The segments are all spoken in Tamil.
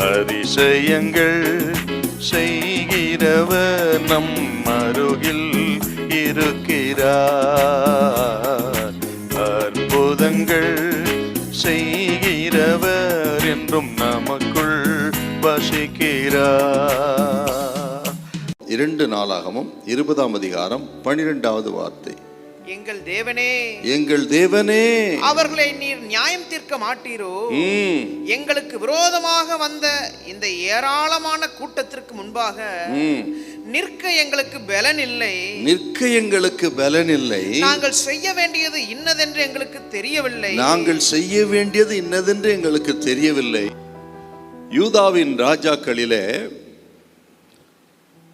அதிசயங்கள் செய்கிறவர் நம் அருகில் இருக்கிறார். அற்புதங்கள் செய்கிறவர் என்றும் நமக்குள் வசிக்கிறார். 2 நாளாகமம் 20ஆம் அதிகாரம் 12வது வார்த்தை. எங்கள் தேவனே, எங்கள் தேவனே, அவர்களை நீர் நியாயம் தீர்க்க மாட்டீரோ? எங்களுக்கு விரோதமாக வந்த இந்த ஏராளமான கூட்டத்திற்கு முன்பாக நிற்க எங்களுக்கு பலன் இல்லை. நிற்க எங்களுக்கு பலன் இல்லை. நாங்கள் செய்ய வேண்டியது இன்னதென்று எங்களுக்கு தெரியவில்லை. நாங்கள் செய்ய வேண்டியது இன்னதென்று எங்களுக்கு தெரியவில்லை. யூதாவின் ராஜாக்களிலே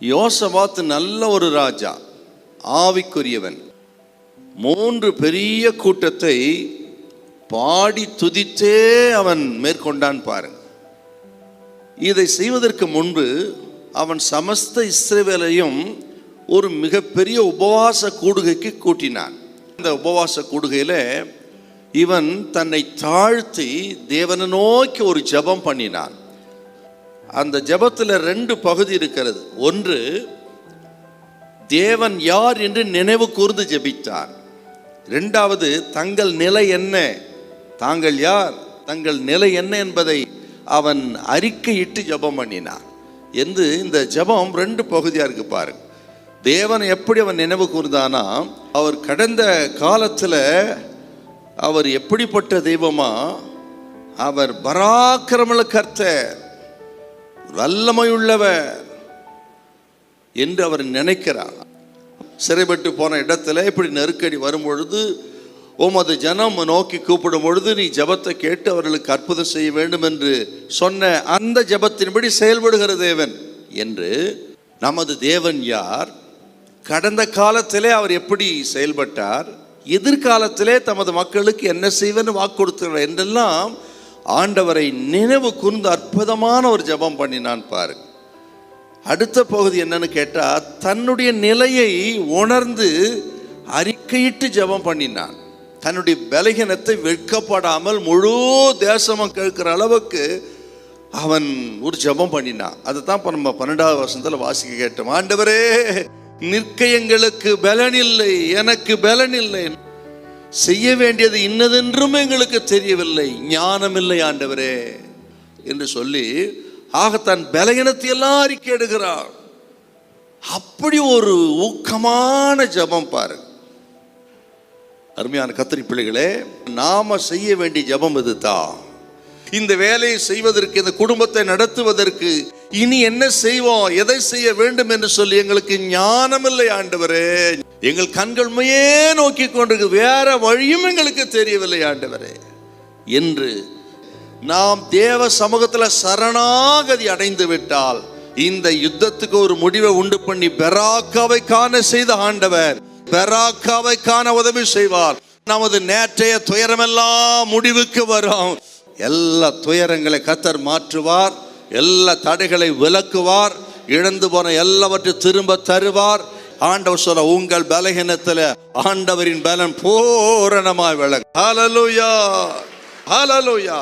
யோசபாத் நல்ல ஒரு ராஜா, ஆவிக்குரியவன். 3 பெரிய கூட்டத்தை பாடி துதித்தே அவன் மேற்கொண்டான் பாருங்க. இதை செய்வதற்கு முன்பு அவன் சமஸ்த இஸ்ரவேலையும் ஒரு மிகப்பெரிய உபவாச கூடுகைக்கு கூட்டினான். இந்த உபவாச கூடுகையில் இவன் தன்னை தாழ்த்தி தேவனை நோக்கி ஒரு ஜெபம் பண்ணினான். அந்த ஜெபத்தில் 2 பகுதி இருக்கிறது. ஒன்று, தேவன் யார் என்று நினைவு கூர்ந்து ஜெபித்தார். 2வது, தங்கள் நிலை என்ன, தாங்கள் யார், தங்கள் நிலை என்ன என்பதை அவன் அறிக்கையிட்டு ஜெபம் பண்ணினான். என்று இந்த ஜெபம் 2 பகுதியாக இருக்கு பாருங்க. தேவன் எப்படி அவன் நினைவு கூர்ந்தானா, அவர் கடந்த காலத்தில் அவர் எப்படிப்பட்ட தெய்வமா, அவர் பராக்கிரம கர்த்தர், வல்லமையுள்ளவர் என்று அவர் நினைக்கிறார். சிறைப்பட்டு போன இடத்துல இப்படி நெருக்கடி வரும் பொழுது, உமது ஜனம் நோக்கி கூப்பிடும் பொழுது நீ ஜெபத்தை கேட்டு அவர்களுக்கு அற்புதம் செய்ய வேண்டும் என்று சொன்ன அந்த ஜெபத்தின்படி செயல்படுகிற தேவன் என்று. நமது தேவன் யார், கடந்த காலத்திலே அவர் எப்படி செயல்பட்டார், எதிர்காலத்திலே தமது மக்களுக்கு என்ன செய்வேன்னு வாக்கு கொடுத்தார் என்றெல்லாம் ஆண்டவரை நினைவு கூர்ந்து அற்புதமான ஒரு ஜெபம் பண்ணினான் பாருங்க. அடுத்த பகுதி என்னன்னு கேட்டா, தன்னுடைய நிலையை உணர்ந்து அறிக்கையிட்டு ஜெபம் பண்ணினான். தன்னுடைய பலகீனத்தை வெட்கப்படாமல் முழு தேசமும் கேட்கிற அளவுக்கு அவன் ஒரு ஜெபம் பண்ணினான். அதுதான் இப்போ நம்ம 12வது வசனத்தில் வாசிக்க கேட்டோம். ஆண்டவரே, நிற்க எங்களுக்கு பலன் இல்லை, எனக்கு பலன் இல்லை, செய்ய வேண்டியது இன்னதென்றும் எங்களுக்கு தெரியவில்லை, ஞானம் இல்லை ஆண்டவரே என்று சொல்லி ஆக தன் பலகீனத்தை எல்லாம் அறிக்கை எடுக்கிறார். அப்படி ஒரு ஊக்கமான ஜெபம் பாரு. அருமையான கத்திரி பிள்ளைகளே, நாம செய்ய வேண்டிய ஜெபம் இதுதான். இந்த வேலையை செய்வதற்கு, இந்த குடும்பத்தை நடத்துவதற்கு இனி என்ன செய்வோம், எதை செய்ய வேண்டும் என்று சொல்லி எங்களுக்கு ஞானம் இல்லை ஆண்டவரே, எங்கள் கண்கள்மையே நோக்கி கொண்டிருக்கு, வேற வழியும் எங்களுக்கு தெரியவில்லை ஆண்டவரே என்று நாம் தேவ சமூகத்தில் சரணாகதி அடைந்து விட்டால் இந்த யுத்தத்துக்கு ஒரு முடிவை உண்டு பண்ணி பெராக்காவை காண செய்த ஆண்டவர் பெராக்காவை காண உதவி செய்வார். நமது நேற்றைய துயரமெல்லாம் முடிவுக்கு வரும். எல்லா துயரங்களை கர்த்தர் மாற்றுவார், எல்லா தடைகளை விலக்குவார், இழந்து போன எல்லாவற்றையும் திரும்ப தருவார். ஆண்டவர் சொல்ல, உங்கள் பலகீனத்தில் ஆண்டவரின் பலன் பூரணமாய் விளங்கும். ஹல்லேலூயா, ஹல்லேலூயா.